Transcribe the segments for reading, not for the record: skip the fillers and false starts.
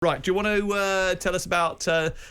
Right, do you want to tell us about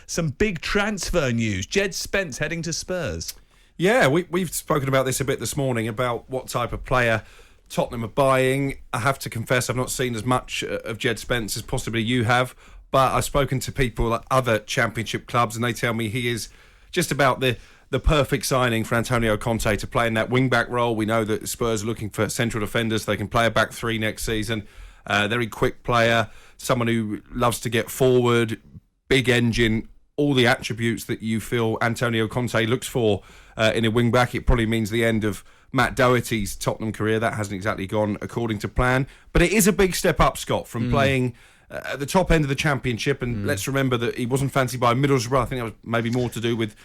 some big transfer news? Djed Spence heading to Spurs. Yeah, we've spoken about this a bit this morning, about what type of player Tottenham are buying. I have to confess I've not seen as much of Djed Spence as possibly you have, but I've spoken to people at other Championship clubs and they tell me he is just about the perfect signing for Antonio Conte to play in that wing-back role. We know that Spurs are looking for central defenders. They can play a back three next season. Very quick player, someone who loves to get forward, big engine, all the attributes that you feel Antonio Conte looks for in a wing-back. It probably means the end of Matt Doherty's Tottenham career. That hasn't exactly gone according to plan. But it is a big step up, Scott, from playing at the top end of the Championship. And let's remember that he wasn't fancied by Middlesbrough. I think that was maybe more to do with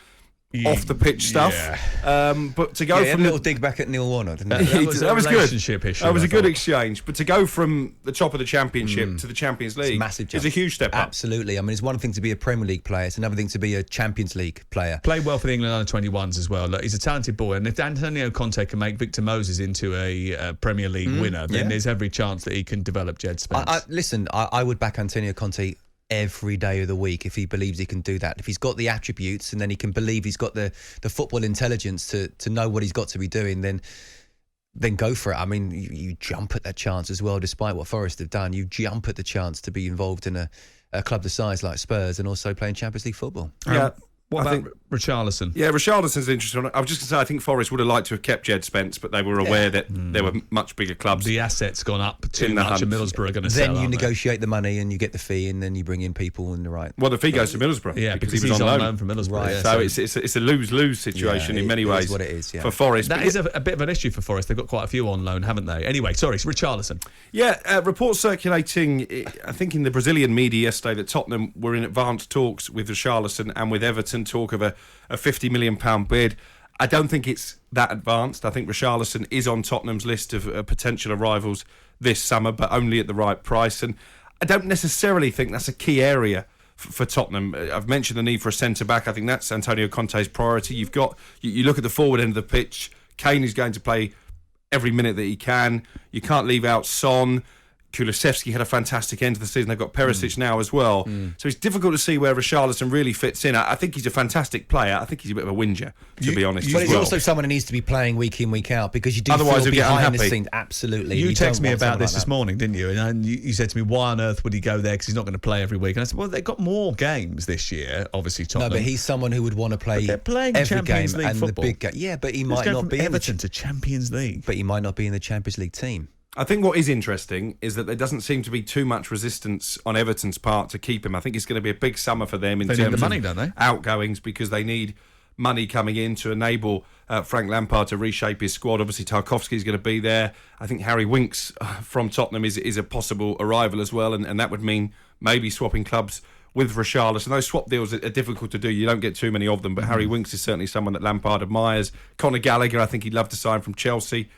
off the pitch stuff, but to go from a little dig back at Neil Warnock, didn't that was good. Issue, that was a good exchange. But to go from the top of the Championship to the Champions League is a huge step up. Absolutely. I mean, it's one thing to be a Premier League player; it's another thing to be a Champions League player. Played well for the England under-21s as well. Look, he's a talented boy, and if Antonio Conte can make Victor Moses into a Premier League winner, then there's every chance that he can develop Djed Spence. I would back Antonio Conte every day of the week if he believes he can do that. If he's got the attributes and then he can believe he's got the football intelligence to know what he's got to be doing, then go for it. I mean, you jump at that chance as well, despite what Forest have done. You jump at the chance to be involved in a club the size like Spurs and also playing Champions League football. Yeah. What about Richarlison? Yeah, Richarlison's interesting. I was just going to say, I think Forest would have liked to have kept Djed Spence, but they were aware that there were much bigger clubs. The assets gone up too much, and Middlesbrough are going to sell. Then you negotiate the money and you get the fee, and then you bring in people in the right. Well, the fee goes to Middlesbrough. Yeah, because he's on loan from Middlesbrough. Right. Yeah, so it's a lose-lose situation in many ways. What it is, for Forest. That is a bit of an issue for Forest. They've got quite a few on loan, haven't they? Anyway, sorry, it's Richarlison. Yeah, reports circulating, I think in the Brazilian media yesterday, that Tottenham were in advanced talks with Richarlison and with Everton, talk of a £50 million bid. I don't think it's that advanced. I think Richarlison is on Tottenham's list of potential arrivals this summer, but only at the right price. And I don't necessarily think that's a key area for Tottenham. I've mentioned the need for a centre-back. I think that's Antonio Conte's priority. You look at the forward end of the pitch. Kane is going to play every minute that he can. You can't leave out Son. Kulusevski had a fantastic end to the season. They've got Perisic now as well. So it's difficult to see where Richarlison really fits in. I think he's a fantastic player. I think he's a bit of a whinger, to be honest. But he's also someone who needs to be playing week in, week out, because you do otherwise feel behind the unhappy. scenes. Absolutely. You texted me about this morning, didn't you? And you said to me, why on earth would he go there? Because he's not going to play every week. And I said, well, they've got more games this year, obviously, Tottenham. No, but he's someone who would want to play every Champions game League and football. the big game. Yeah, but he might not be Everton to Champions League. But he might not be in the Champions League team. I think what is interesting is that there doesn't seem to be too much resistance on Everton's part to keep him. I think it's going to be a big summer for them in terms of money, of don't they? Outgoings, because they need money coming in to enable Frank Lampard to reshape his squad. Obviously, Tarkowski's going to be there. I think Harry Winks from Tottenham is a possible arrival as well, and that would mean maybe swapping clubs with Richarlison. Those swap deals are difficult to do. You don't get too many of them, but Harry Winks is certainly someone that Lampard admires. Conor Gallagher, I think he'd love to sign from Chelsea.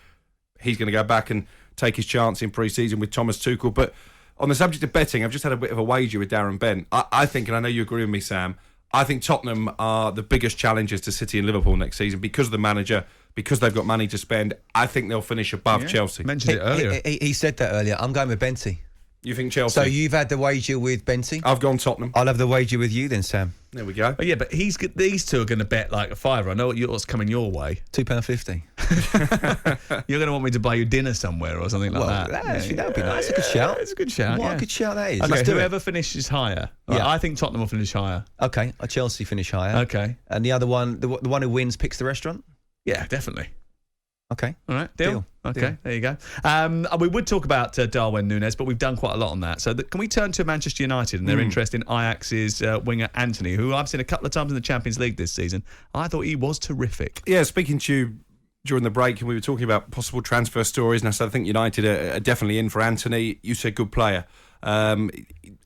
He's going to go back and take his chance in pre-season with Thomas Tuchel. But on the subject of betting, I've just had a bit of a wager with Darren Bent. I think, and I know you agree with me, Sam, I think Tottenham are the biggest challengers to City and Liverpool next season because of the manager, because they've got money to spend. I think they'll finish above Chelsea. Mentioned it earlier. He said that earlier. I'm going with Benty. You think Chelsea? So you've had the wager with Benty? I've gone Tottenham. I'll have the wager with you then, Sam. There we go. Oh, yeah, but these two are going to bet like a fiver. I know what's coming your way. £2.50. You're going to want me to buy you dinner somewhere or something like that. That would be nice. That's a good shout. It's a good shout. What a good shout that is. Okay, Let's do whoever finishes higher. Yeah. I think Tottenham will finish higher. Okay, Chelsea finish higher. Okay. And the other one, the one who wins picks the restaurant? Yeah, definitely. Okay. All right. Deal. Okay. Deal. There you go. We would talk about Darwin Núñez, but we've done quite a lot on that. So can we turn to Manchester United and their interest in Ajax's winger Antony, who I've seen a couple of times in the Champions League this season. I thought he was terrific. Yeah, speaking to you during the break, and we were talking about possible transfer stories, and I said I think United are definitely in for Antony. You said good player.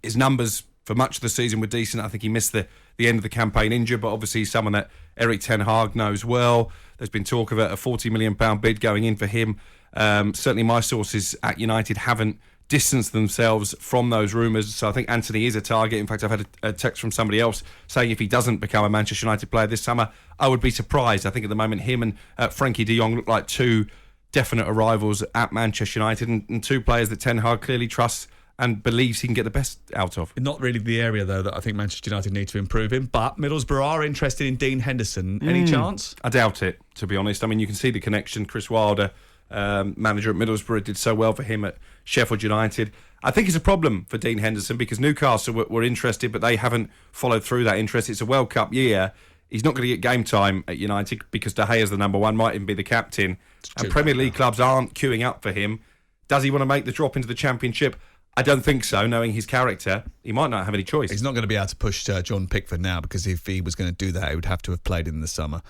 His numbers for much of the season were decent. I think he missed the end of the campaign injured, but obviously he's someone that Erik ten Hag knows well. There's been talk of a £40 million bid going in for him. Certainly my sources at United haven't distanced themselves from those rumours, so I think Antony is a target. In fact, I've had a text from somebody else saying if he doesn't become a Manchester United player this summer, I would be surprised. I think at the moment him and Frankie de Jong look like two definite arrivals at Manchester United, and two players that Ten Hag clearly trusts and believes he can get the best out of. Not really the area, though, that I think Manchester United need to improve in. But Middlesbrough are interested in Dean Henderson. Any chance? I doubt it, to be honest. I mean, you can see the connection. Chris Wilder, manager at Middlesbrough, did so well for him at Sheffield United. I think it's a problem for Dean Henderson because Newcastle were interested, but they haven't followed through that interest. It's a World Cup year. He's not going to get game time at United because De Gea's the number one, might even be the captain. And Premier League clubs aren't queuing up for him. Does he want to make the drop into the Championship? I don't think so, knowing his character. He might not have any choice. He's not going to be able to push John Pickford now because if he was going to do that, he would have to have played in the summer.